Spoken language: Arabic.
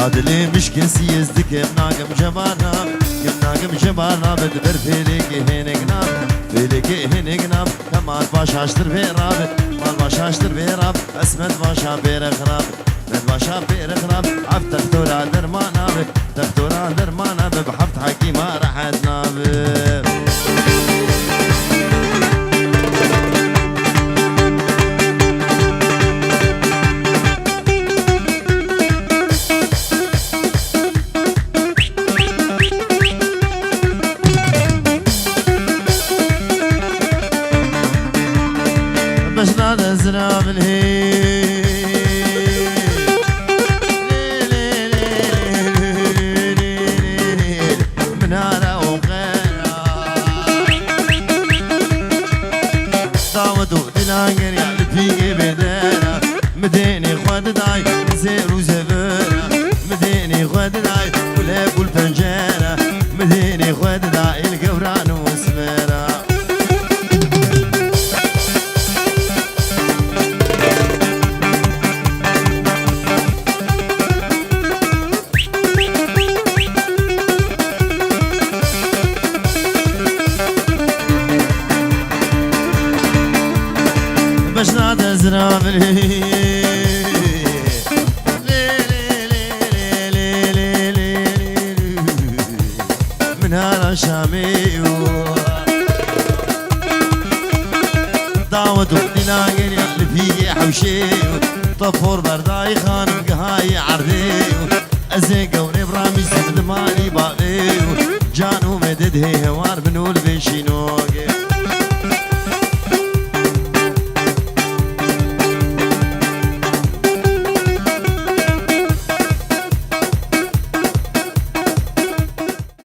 دادلي مشكل سيزدك بناقم جبانا بناقم جبانا بدبر فيليكي هنقنا فيليكي هنقنا كمال باشا اشتر بيراب مال باشا اشتر بيراب اسمت باشا بيرخراب اسمت باشا بيرخراب عفت تختورا درمانا تختورا درمانا بحفت حكيمة راحتنا بشنا نزرع بالهيل من هلا وغيرها داود ودلانجر يعني فيك بدينا مديني خود داي زير وزبيرة مديني خود داي ولا كل فنجانة مديني خود داي القبران وسميرة بشنا تزرع بالهيل من هلا شامي داود وديناقر يقلب فيك حوشي طفور برداي خانم قهاي عردي ازيقه ونبرامي سمد مالي باقي جانو مدد هي هوار بنول بشينوقي